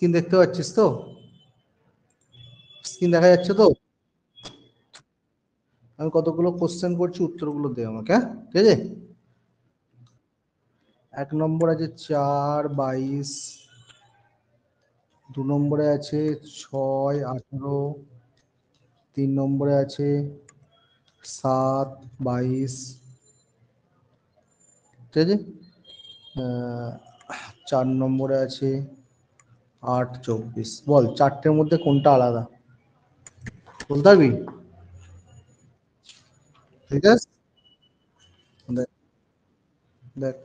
Screen দেখতে পাচ্ছিস তো? স্ক্রিন দেখা যাচ্ছে তো? আমি কতগুলো কোশ্চেন করছি, উত্তরগুলো দে আমাকে, হ্যাঁ? ঠিক আছে। 1 নম্বর আছে 4, 22। 2 নম্বরে আছে 6, 18। 3 নম্বরে আছে 7, 22। ঠিক আছে। 4 নম্বরে আছে 8, 24। বল চারটের মধ্যে কোনটা আলাদা, বলতে পারবি? ঠিক আছে, দেখ দেখ।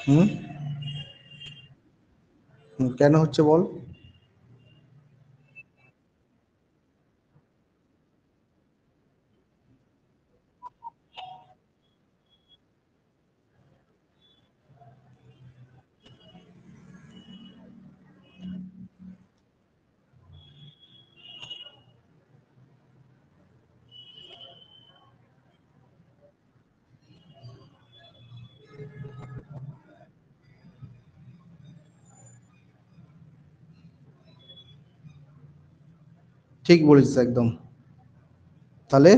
হুম, কেন হচ্ছে বল? ঠিক বলেছিস একদম। তাহলে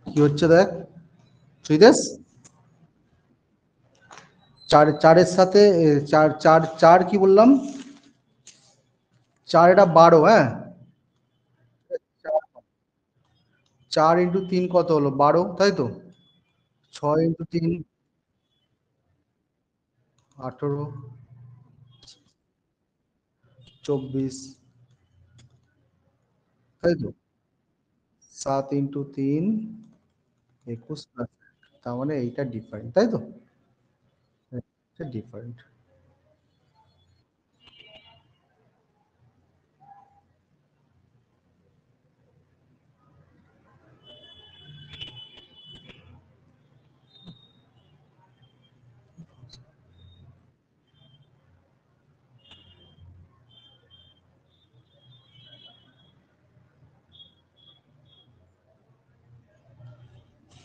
কি হচ্ছে দেখ শ্রীদেশ। চারের সাথে চার চার চার কি বললাম? 4 এটা 12, হ্যাঁ। 4 × 3 কত হলো? 12, তাই তো। 6 × 3 18, 24, তাই তো। 7 × 3 21, তার মানে এইটা ডিফারেন্ট, তাই তো। এটা ডিফারেন্ট।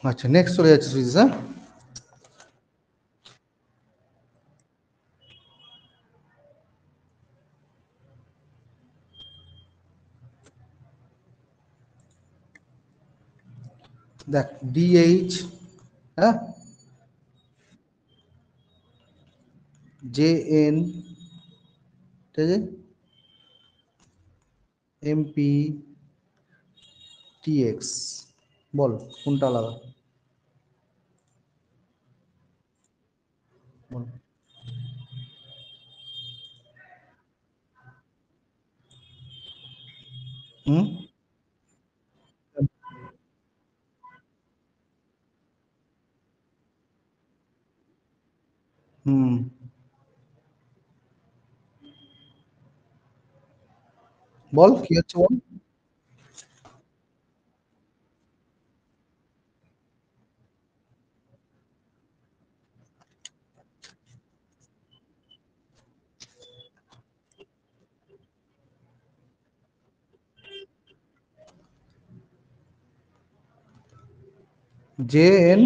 আচ্ছা, নেক্সট চলে যাচ্ছে সুজিত, হ্যাঁ। দেখ DH, হ্যাঁ, JN, ঠিক আছে, MP, TX। বল কোনটা আলাদা, বল। হুম হুম বল কি হচ্ছে বল। JN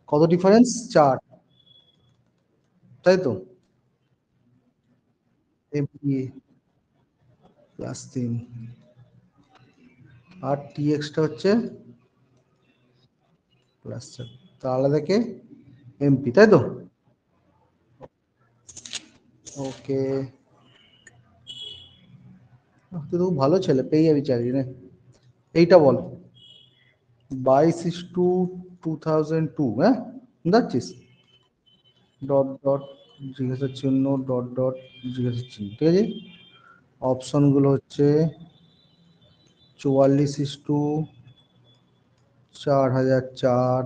কত ডিফারেন্স? 4, তাই তো। MP +3, আর TX হচ্ছে +4, তা আলাদা কে? MP, তাই তো। ওকে, তুই তো ভালো ছেলে, পেয়ে যাবি চাকরি রে। এইটা বল, 22/2/2002, হ্যাঁ, বুঝছিস? ডট ডট জিজ্ঞাসার চিহ্ন, ডট ডট জিজ্ঞাসার চিহ্ন, ঠিক আছে। অপশনগুলো হচ্ছে 44/4004।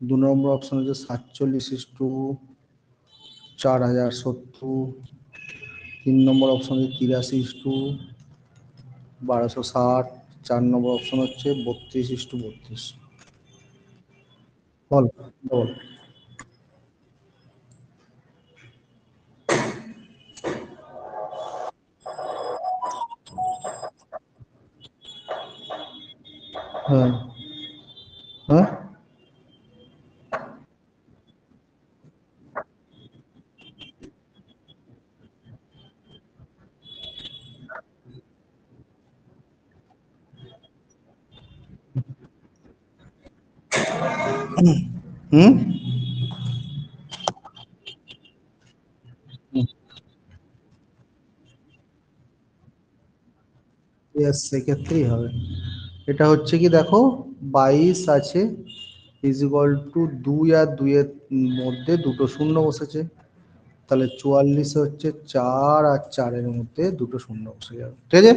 2 নম্বর অপশন হচ্ছে 47/4070। 3 নম্বর অপশন হচ্ছে 83/1260। 4 নম্বর অপশন হচ্ছে 32/32। বল বল। হ্যাঁ হ্যাঁ হুম। ইয়েস, সেক্ষেত্রেই হবে। এটা হচ্ছে কি দেখো, 22 আছে ইজ ইকুয়াল টু 2 আর 2 এর মধ্যে দুটো শূন্য বসেছে, তাহলে 44 হচ্ছে 4 আর 4 এর মধ্যে দুটো শূন্য বসে যাবে, ঠিক আছে।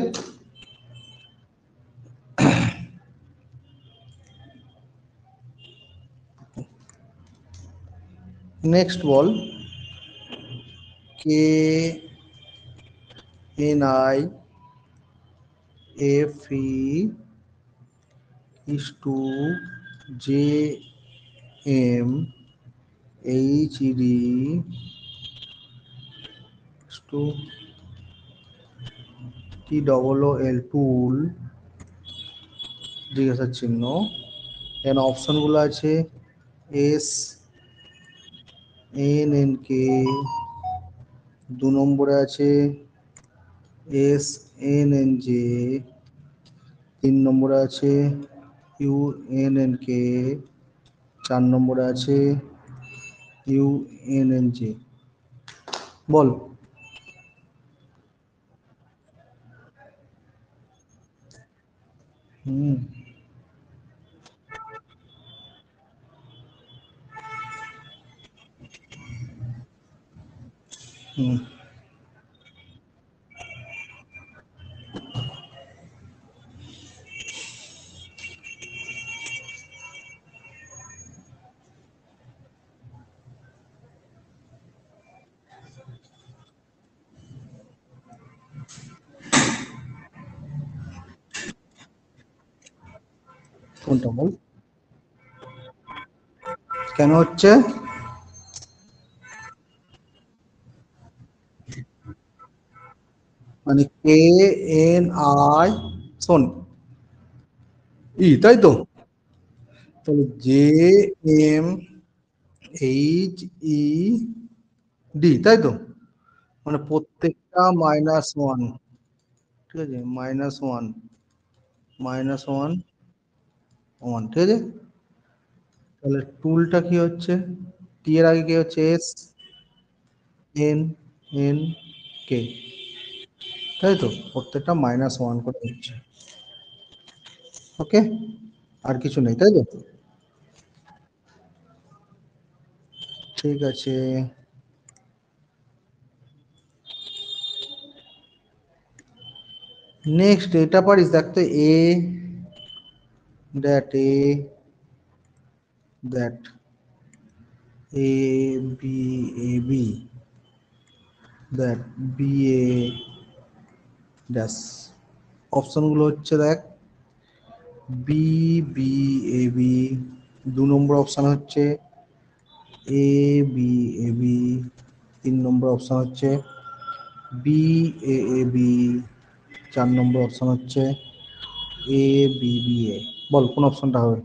নেক্সট বল, K N I F E is to J M H D to T double O L tool, জিজ্ঞাসার চিহ্ন। এখানে অপশনগুলো আছে এস এন এন কে, 2 নম্বরে আছে এস এন এন জে, 3 নম্বরে আছে ইউ এন এন কে, 4 নম্বরে আছে ইউ এন এন জে। বল। হুম হুম। কোনটা বল, কেন হচ্ছে? মানে কে এন আই, শোন, ই, তাই তো। তাহলে J M H E D, তাই তো। মানে প্রত্যেকটা -1, ঠিক আছে, -1 ঠিক আছে। তাহলে টুলটা কি হচ্ছে, টি এর আগে কি হচ্ছে, এস এন এন কে, তাই তো, প্রত্যেকটা -1 করে হচ্ছে। ওকে, আর কিছু নেই, তাই তো। ঠিক আছে, নেক্সট এটা পারিস, দেখ তো, a that that a b, a b that b a dash. অপশনগুলো হচ্ছে দেখ, বি বি এ বি, 2 নম্বর অপশন হচ্ছে এ বি এ বি, 3 নম্বর অপশন হচ্ছে বি এ এ বি, 4 নম্বর অপশন হচ্ছে এ বি বি এ। বল কোন অপশনটা হবে?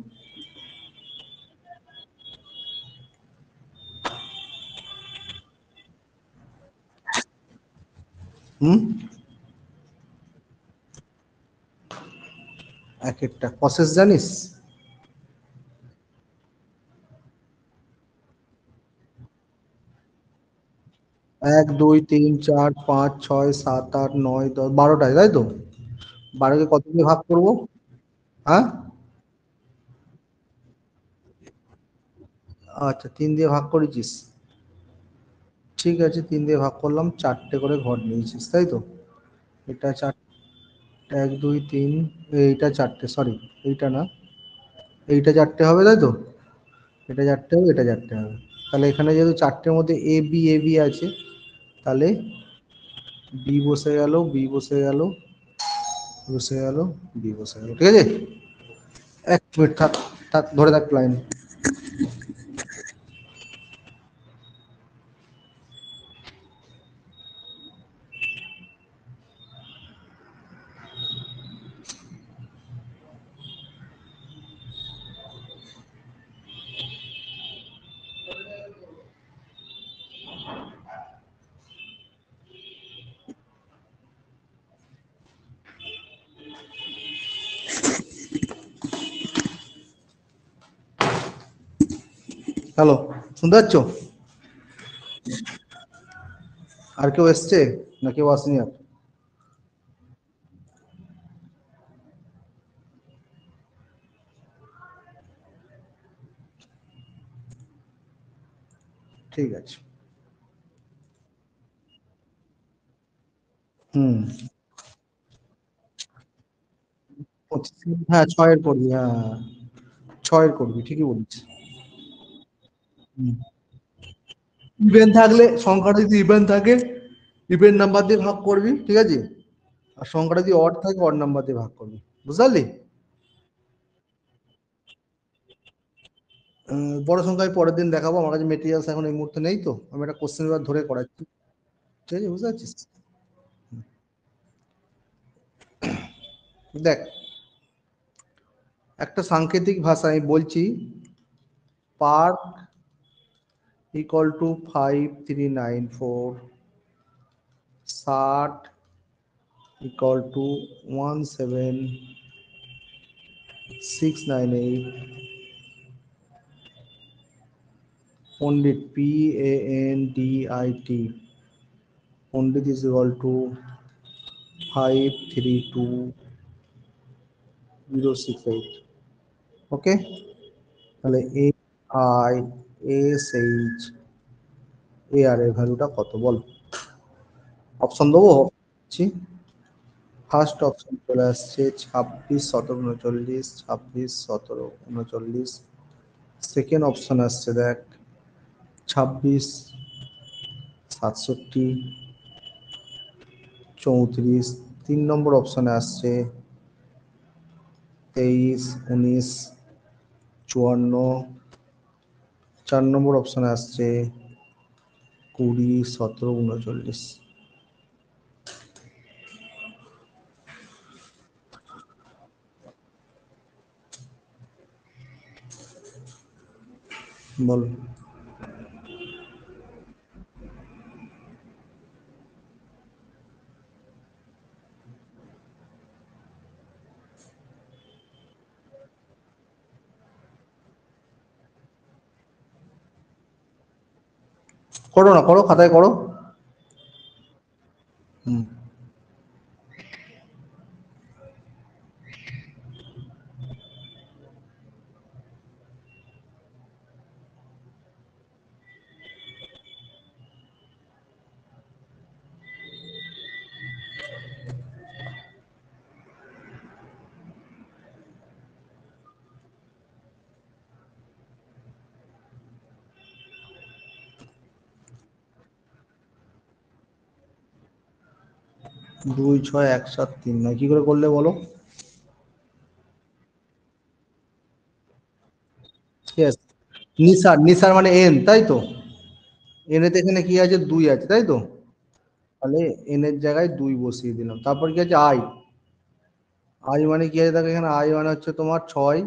হুম, এক একটা প্রসেস জানিস? 1 2 3 4 5 6 7 8 9 10, 12টায়, তাই তো। 12কে কত দিয়ে ভাগ করবো? হ্যাঁ, আচ্ছা, 3 দিয়ে ভাগ করেছিস, ঠিক আছে, 3 দিয়ে ভাগ করলাম, 4টে করে ঘর নিয়েছিস, তাই তো। এটা 4, 1 2 3, এইটা 4টে, সরি, এইটা না, এইটা 4টে হবে, তাই তো। এটা 4টে হবে, এটা 4টে হবে। তাহলে এখানে যেহেতু 4টের মধ্যে এ বি এ বি আছে, তাহলে বি বসে গেল, বি বসে গেল, বসে গেল, বি বসে গেল, ঠিক আছে। 1 মিনিট থাক, থাক, ধরে থাক লাইন। হ্যালো, শুনতে পাচ্ছ? আর কেউ এসছে না কেউ আসেনি আর? ঠিক আছে। হুম। হ্যাঁ, ছয়ের করবি, হ্যাঁ ছয়ের করবি, ঠিকই বলছিস। ইভেন থাকলে সংখ্যাটা যদি ইভেন থাকে ইভেন নাম্বার দিয়ে ভাগ করবি, ঠিক আছে? আর সংখ্যাটা যদি অড থাকে অড নাম্বার দিয়ে ভাগ করবি, বুঝতে পারলি? বড় সংখ্যায় পরের দিন দেখাবো, আমার কাছে মেটেরিয়ালস এখন এই মুহূর্তে নেই, তো আমি একটা কোশ্চেন পেপার ধরে করাচ্ছি, ঠিক আছে? বুঝতে পারছিস? দেখ, একটা সাংকেতিক ভাষা আমি বলছি, পার্ক ইকুয়াল টু 5394, ষাট equal to 17698, Pandit PANDIT, Pandit is equal to 532068। ওকে, তাহলে AISH এর ভ্যালুটা কত বল? অপশন দেবো? ফার্স্ট অপশন চলে আসছে 26 17 39, 26 17 39। সেকেন্ড অপশন আসছে দেখ 26 67 34। তিন নম্বর অপশনে আসছে 23 19 54। চার নম্বর অপশনে আসছে 20 17 39। বল। করো না, করো, খাতায় করো। হুম। 2 6 1 7 3 9 কি করে করলে বলো? ইয়েস, নিসার, নিসার মানে এন, তাই তো? এন এতে এখানে কি আছে, 2 আছে, তাই তো? তাহলে এন এর জায়গায় 2 বসিয়ে দিলাম। তারপর কি আছে, আই। আই মানে কি আছে, দেখো এখানে আই মানে হচ্ছে তোমার 6,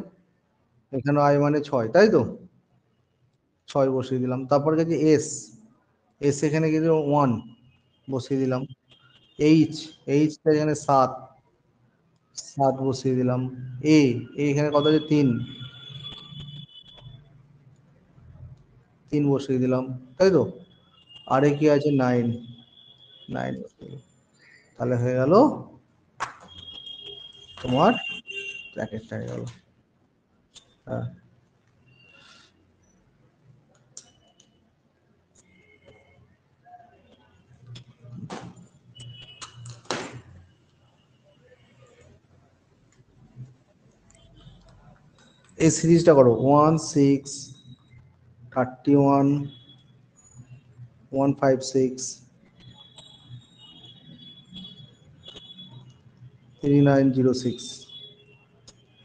এখানে আই মানে 6, তাই তো? 6 বসিয়ে দিলাম। তারপর কি আছে, এস। এস এখানে কি 1 বসিয়ে দিলাম। এইচ, এইচ এখানে 7, 7 বসিয়ে দিলাম। এ, এখানে কত আছে, 3, 3 বসিয়ে দিলাম, তাই তো? আর এ কি আছে, 9, 9 বসিয়ে দিলাম। তাহলে হয়ে গেল তোমার প্যাকেটটা হয়ে গেল। হ্যাঁ। এই সিরিজটা করো, 16 31 156 3906।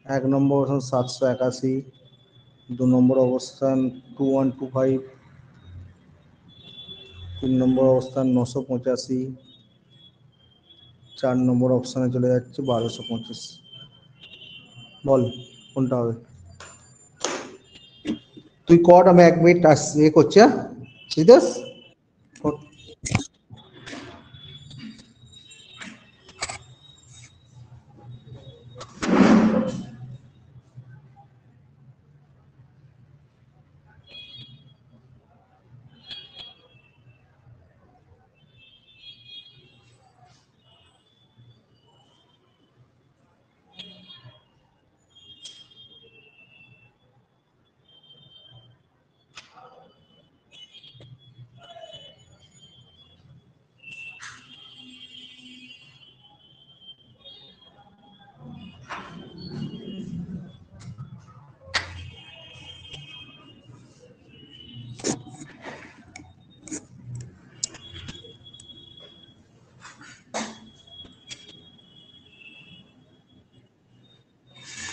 এক নম্বর অবস্থান 781, দু নম্বর অবস্থান 2125, তিন নম্বর অবস্থান 985, চার নম্বর অপশানে চলে যাচ্ছে 1225। বল কোনটা হবে? তুই কর, আমি 1 মিনিট এ করছি, হ্যাঁ সিরিয়াস।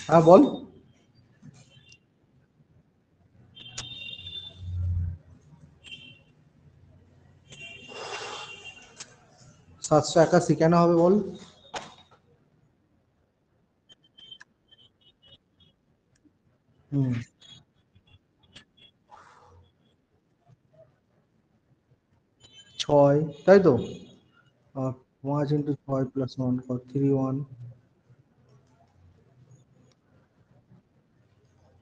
হ্যাঁ বল। 781 কেন হবে বল? হুম, 6 তাই তো। 5 × 6 + 1 31,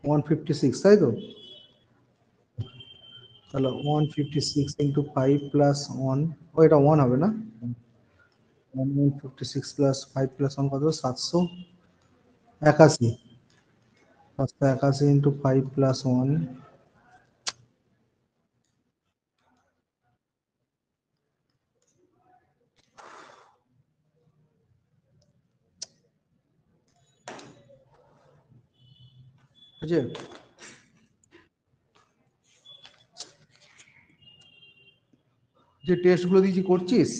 156 তাই তো। তাহলে 156 × 5 + 1, ও এটা 1 হবে না? 156 + 5 + 1 কত? 781। 781 × 5 + 1, বুঝছে? যে টেস্টগুলো দিয়েছি করছিস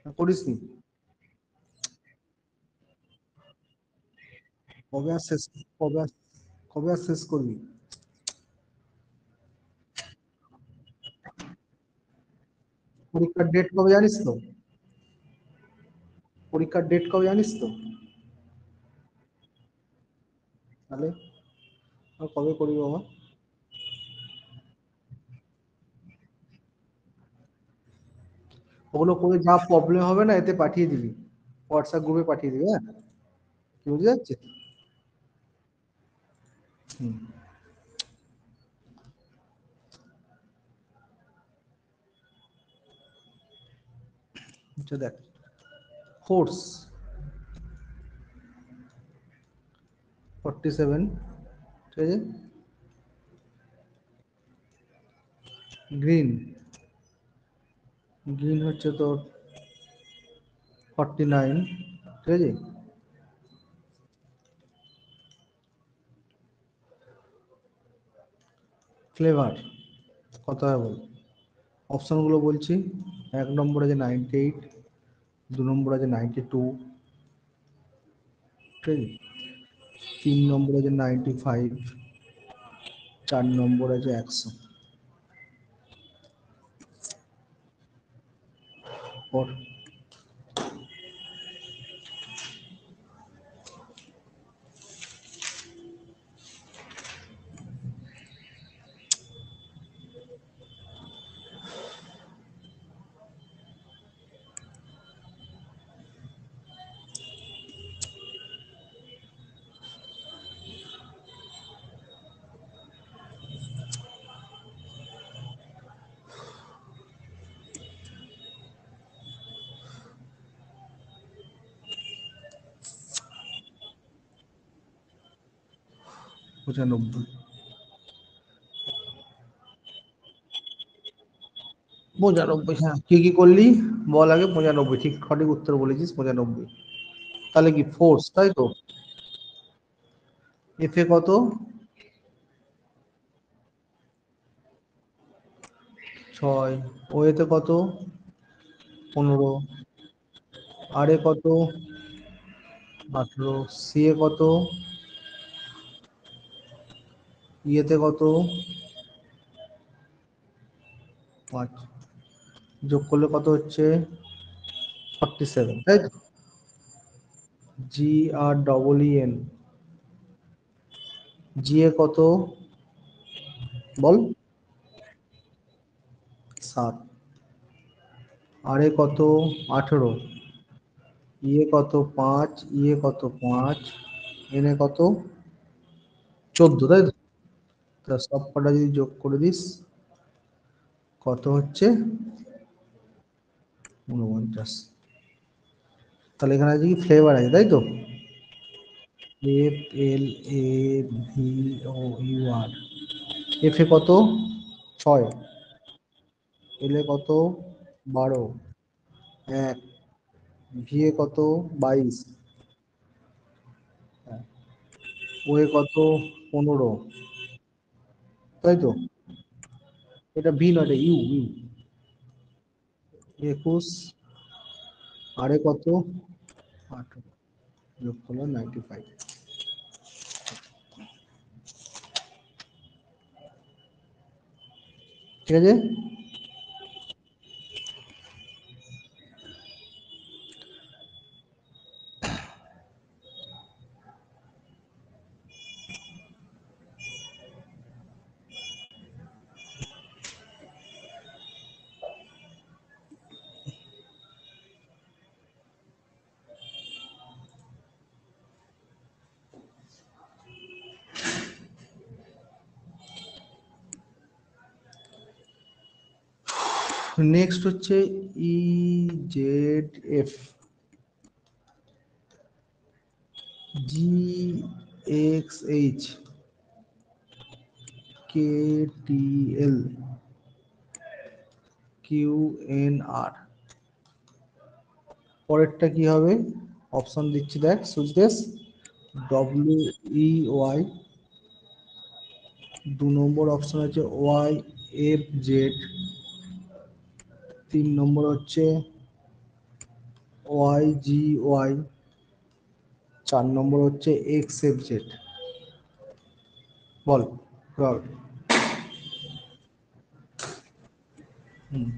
না করিসনি? কবে আর শেষ কবে আর কবে আর শেষ করবি? পরীক্ষার ডেট কবে জানিস তো? পরীক্ষার ডেট কবে জানিস তো? তাহলে আর কবে করবি বাবা? ওগুলো করে যা প্রবলেম হবে না এতে পাঠিয়ে দিবি, হোয়াটসঅ্যাপ গ্রুপে পাঠিয়ে দিবি, হ্যাঁ? কি বুঝে যাচ্ছে? হুম। আচ্ছা দেখ, ফোর্স 47, ঠিক আছে। গ্রিন, গ্রিন হচ্ছে তোর 49, ঠিক আছে। ফ্লেভার কত হয় বল? অপশনগুলো বলছি। 1 নম্বর আছে 98, 2 নম্বর আছে 92, ঠিক আছে। 3 নম্বর আছে 95, 4 নম্বর আছে 100। পর পঁচানব্বই। পঁচানব্বই, হ্যাঁ। কি কি করলি বল আগে? 95, ঠিক সঠিক উত্তর বলেছিস, 95। তাহলে কি ফোর্স, তাই তো। এফ এ কত? 6। ও এতে কত? 15। আর এ কত? 18। সি এ কত? ইয়েতে কত? 5। যোগ করলে কত হচ্ছে? 47, তাই তো। জি আর ডবল ই এন, জি এ কত বল? 7। আর এ কত? 18। ইয়ে কত? 5। ইয়ে কত? 5। এনে কত? 14, তাই তো। তা সব কটা যদি যোগ করে দিস কত হচ্ছে? 49। তাহলে এখানে আছে কি ফ্লেভার আছে, তাই তো। F L A V O U R. F A কত? 6। এল এ কত? 12। 1। ভি এ কত? 22। ও এ কত? 15, তাই তো। এটা ভি নয়, এটা ইউ, ইউ। 21। আর এ কত? 18। যোগ করলো 95। ঠিক আছে। নেক্সট হচ্ছে EZF, GXH, KTL, QNR। পরেরটা কি হবে? অপশন দিচ্ছি দেখ, সুজদেশ। WEY, 2 নম্বর অপশন আছে YFZ, 3 নম্বর হচ্ছে YGY, 4 নম্বর হচ্ছে XFZ। বল বল। হুম।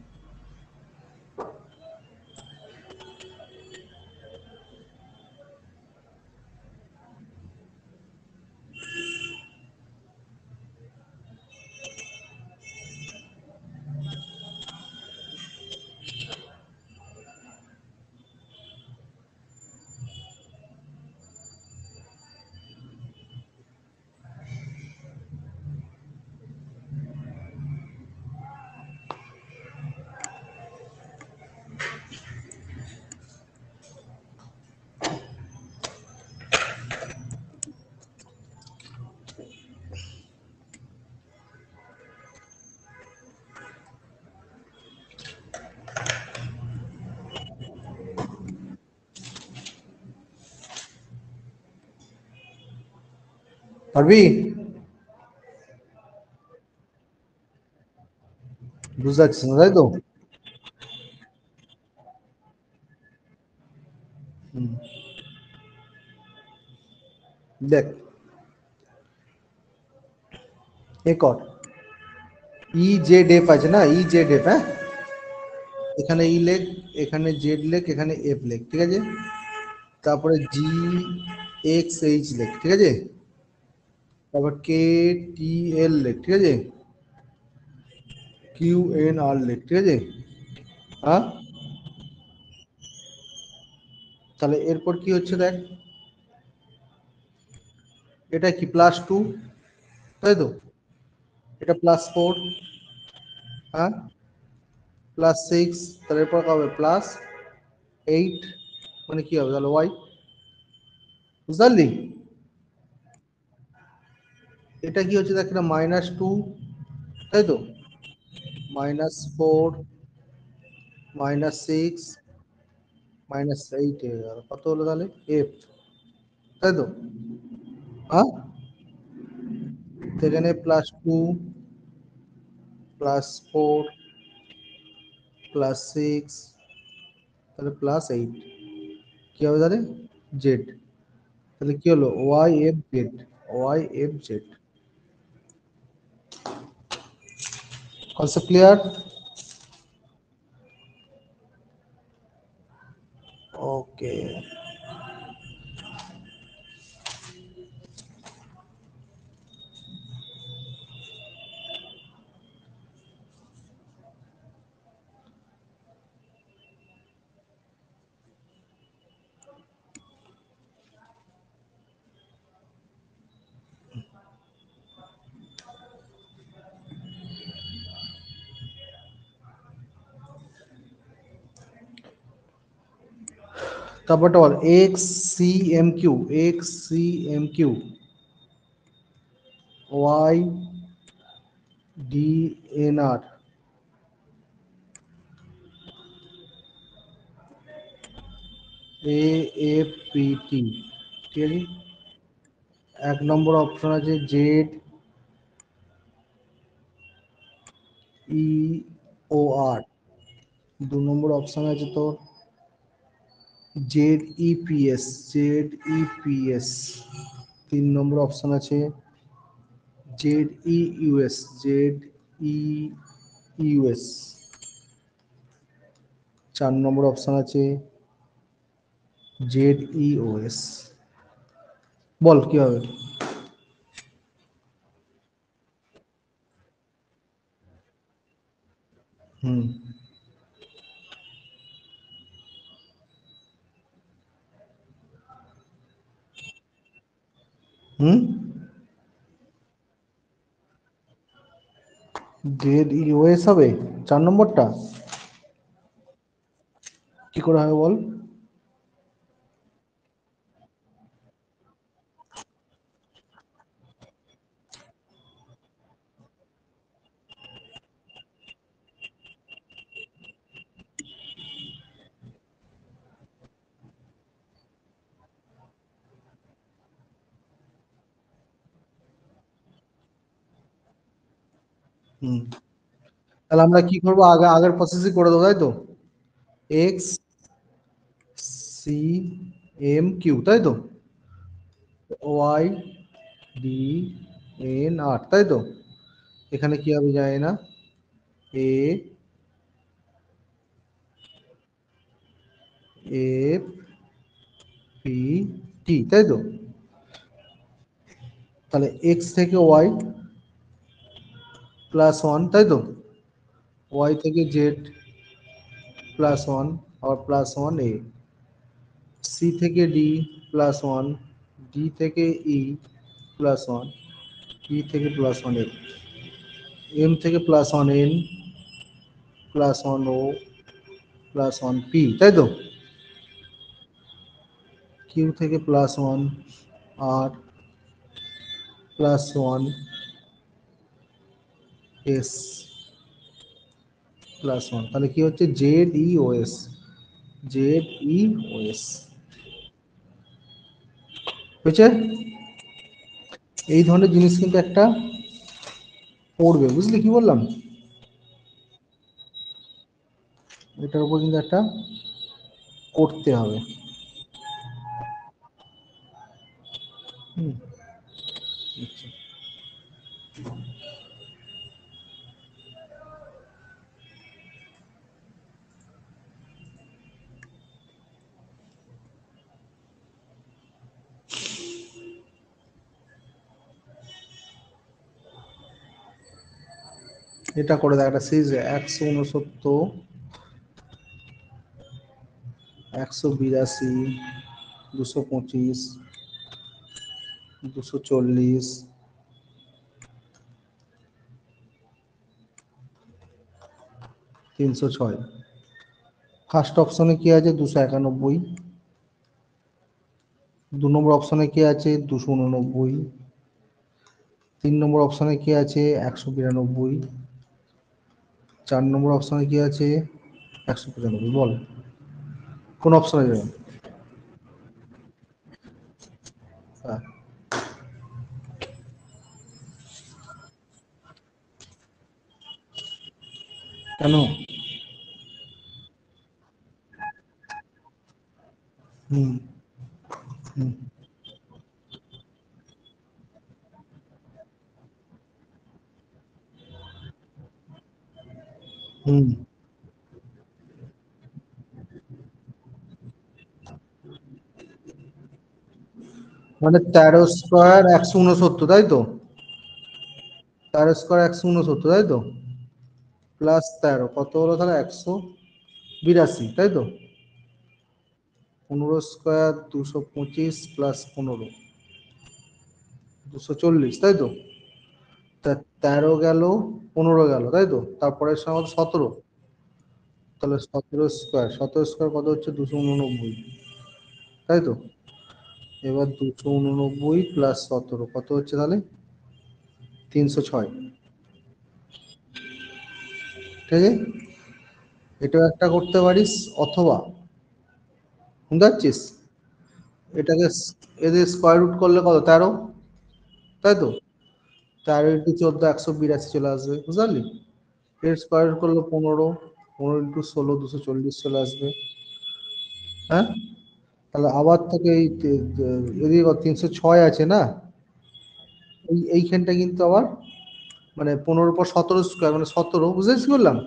পারবি? বুঝতে পারছিস না, তাই তো? হুম। দেখ, এ কর, EZF আছে না, EZF, হ্যাঁ, এখানে ই লেখ, এখানে জেড লেখ, এখানে এফ লেখ, ঠিক আছে। তারপরে GXH লেখ, ঠিক আছে। তারপর KTL লেখ, ঠিক আছে। QNR লেখ, ঠিক আছে। হ্যাঁ, তাহলে এরপর কি হচ্ছে দেখ, এটা কি +2, তাই তো? এটা +4, হ্যাঁ, +6, তাহলে এরপর হবে +8, মানে কি হবে তাহলে ওয়াই, বুঝতে পারলি? এটা কি হচ্ছে দেখ, এটা -2, তাই তো? -4, -6, -8 হয়ে গেল, কত হলো তাহলে এফ, তাই তো? হ্যাঁ, সেখানে +2, +4, +6, তাহলে +8, কি হবে তাহলে? জেড। তাহলে কি হলো? YFZ, YFZ। Concept clear? Okay. তারপরটা বল, XCMQ, YDNR, AFPT, ঠিক আছে। 1 নম্বর অপশন আছে ZEOR, 2 নম্বর অপশন আছে তোর ZEPS, 3 নম্বর অপশন আছে ZEUS, ইউএস। 4 নম্বর অপশন আছে ZEOS। বল কি হবে? হুম। হুম। ZEOS হবে 4 নম্বরটা? কি করে হবে বল? হুম। তাহলে আমরা কি করবো, আগের প্রসেসই করে দেবো, তাই তো? এক্স সি এম কিউ, তাই তো? ওয়াই ডি এন আর, তাই তো? এখানে কি হবে যায় না? এ এফ পি টি, তাই তো? তাহলে এক্স থেকে ওয়াই +1, তাই তো? ওয়াই থেকে জেড +1 আর +1 এ, সি থেকে ডি +1, ডি থেকে ই +1, ই থেকে +1 এফ, এম থেকে +1 এন +1 ও +1 পি, তাই তো? কিউ থেকে +1 আর +1 এস +1। তাহলে কি হচ্ছে? ZEOS। ZEOS হয়েছে। এই ধরনের জিনিস কিন্তু একটা পড়বে, বুঝলি কি বললাম? এটার উপর কিন্তু একটা করতে হবে। হুম। আচ্ছা। এটা করে দেখ, একটা সিরিজ 169, 182, 225, 240, 306। ফার্স্ট অপশনে কি আছে? 291। 2 নম্বর অপশনে কি আছে? 289। 3 নম্বর অপশনে কি আছে? 192। 4 নম্বর অপশনে কি আছে? 195। বল কোন অপশনে যাবে? হ্যাঁ। কেন? হুম। হুম। হুম। মানে 13 স্কোয়ার 169, তাই তো? 13 স্কোয়ার 169, তাই তো? +13 কত হলো তাহলে? 182, তাই তো? 15 স্কোয়ার 225 +15 240, তাই তো? তা 13 গেল, 15 গেল, তাই তো? তারপরে সঙ্গে 17। তাহলে 17 স্কোয়ার কত হচ্ছে? 289, তাই তো? এবার 289 +17 কত হচ্ছে তাহলে? 306। ঠিক আছে। এটাও একটা করতে পারিস, অথবা বুঝতে পারছিস, এটাকে এদের স্কোয়ার রুট করলে কত? 13, তাই তো? 13 × 14 182 চলে আসবে, বুঝতে পারলি? এর স্কোয়ার রুট করলে 15, 15 × 16 240 চলে আসবে। হ্যাঁ। তাহলে আবার থেকে এদিকে 306 আছে না? এইখানটা কিন্তু আবার মানে 15 পর 17 স্কোয়ার মানে 17, বুঝেছিস কি বললাম?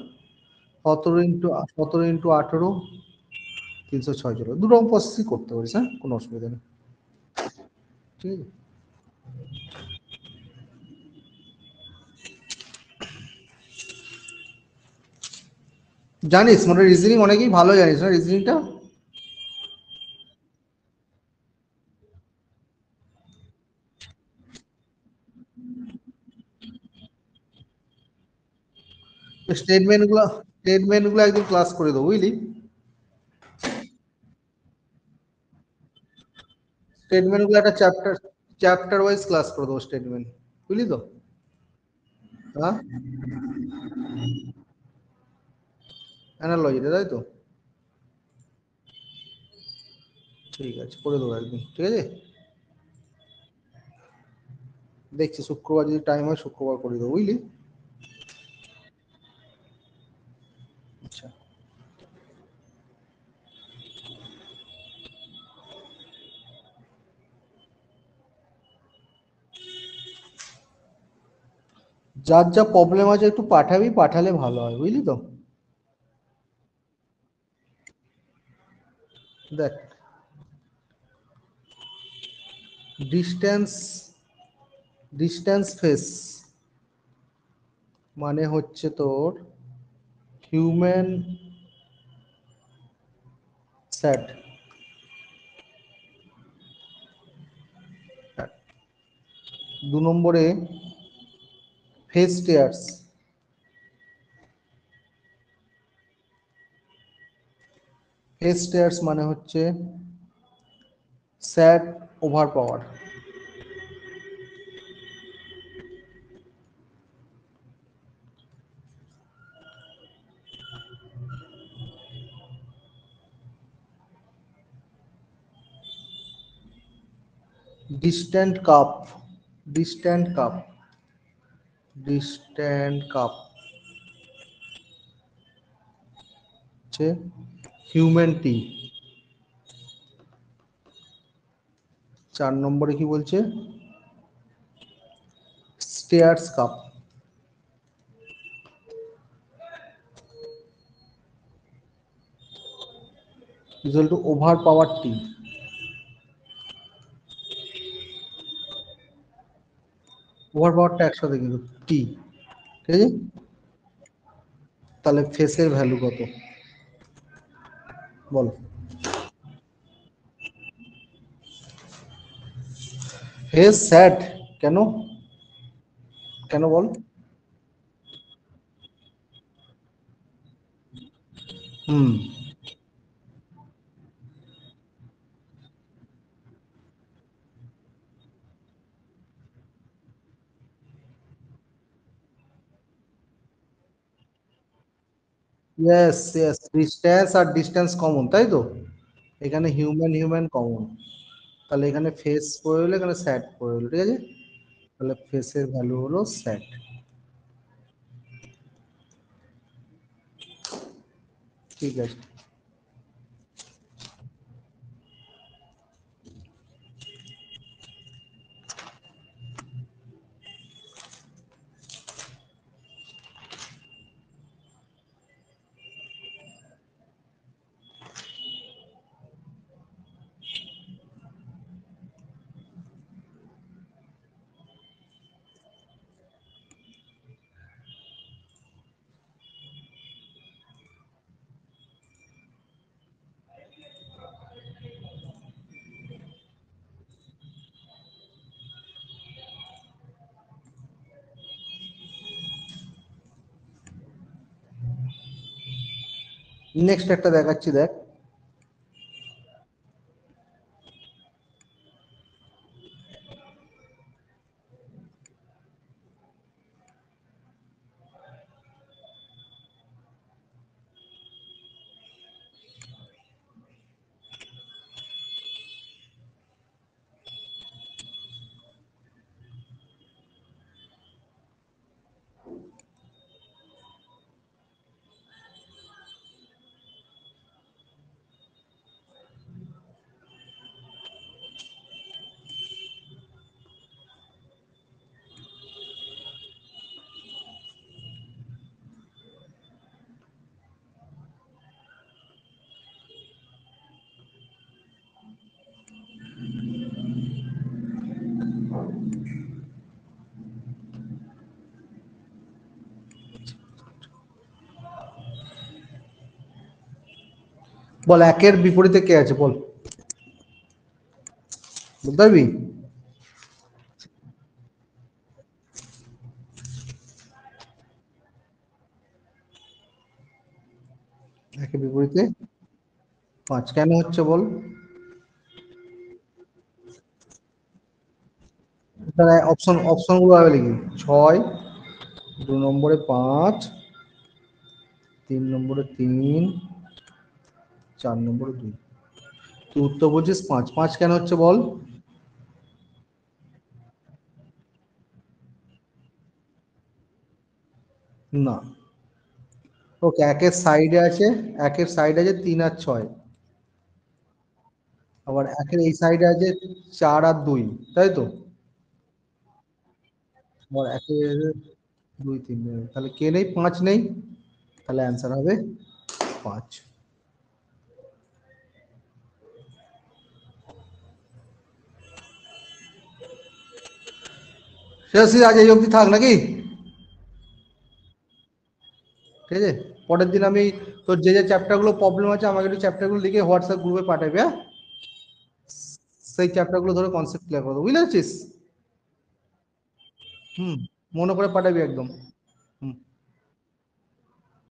17 ইন্টু 18, 306 দুটো প্রসেসই করতে পারিস, হ্যাঁ, কোনো অসুবিধা নেই। ঠিক আছে। জানিস মানে রিজনিং অনেকেই ভালো জানিস না রিজনিংটা। স্টেটমেন্টগুলো একদিন ক্লাস করে দেবো বুঝলি। স্টেটমেন্টগুলো একটা চ্যাপ্টার ওয়াইজ ক্লাস করে দেবো স্টেটমেন্ট, বুঝলি তো? হ্যাঁ, অ্যানালজিটা তাই তো। ঠিক আছে, করে দেবো একদিন, ঠিক আছে। দেখছি শুক্রবার যদি টাইম হয় শুক্রবার করে দেবো বুঝলি। আচ্ছা, যার যা প্রবলেম আছে একটু পাঠাবি, পাঠালে ভালো হয় বুঝলি তো। দেখ, ডিস্টেন্স ডিস্টেন্স ফেস মানে হচ্ছে তোর হিউম্যান স্যাট। 2 নম্বরে ফেস টেয়ার্স। ফেস টেয়ার্স মানে হচ্ছে sat over power. Distant cup distant cup distant cup হচ্ছে হিউম্যান টি। 4 নম্বরে কি বলছে? Stairs cup equal to over power tea. Over পাওয়ারটা একসাথে কিন্তু টি, ঠিক আছে। তাহলে ফেসের ভ্যালু কত বল? ফেস স্যাট কেন? কেন বল? হুম। ইয়েস ইয়েস, ডিস্টেন্স আর ডিস্টেন্স কমন তাই তো। এখানে হিউম্যান হিউম্যান কমন, তাহলে এখানে ফেস পড়ে হলো, এখানে স্যাট পড়ে হলো, ঠিক আছে। তাহলে ফেসের ভ্যালু হলো স্যাট। ঠিক আছে। নেক্সট একটা দেখাচ্ছি দেখ। বল একের বিপরীতে কে আছে বল, বলতে পারবি? একের বিপরীতে 5 কেন হচ্ছে বল? তাহলে অপশন গুলো হবে লিখি। 6, 2 নম্বরে 5, 3 নম্বরে 3, 4 নম্বরে 2। তুই উত্তর বলছিস 5, 5 কেন হচ্ছে বল? না, ওকে একের সাইডে আছে, একের সাইডে আছে 3 আর 6, আবার একের এই সাইডে আছে 4 আর 2, তাই তো? আবার একের 2, 3 নেই, তাহলে কে নেই? 5 নেই, তাহলে অ্যান্সার হবে 5। ঠিক আজ এই অবধি থাক নাকি? ঠিক আছে, পরের দিন আমি তোর যে যে চ্যাপ্টারগুলো প্রবলেম আছে আমাকে একটু চ্যাপ্টারগুলো লিখে হোয়াটসঅ্যাপ গ্রুপে পাঠাবি, হ্যাঁ? সেই চ্যাপ্টারগুলো ধরে কনসেপ্ট ক্লিয়ার করবো, বুঝতে পারছিস? হুম, মনে করে পাঠাবি একদম।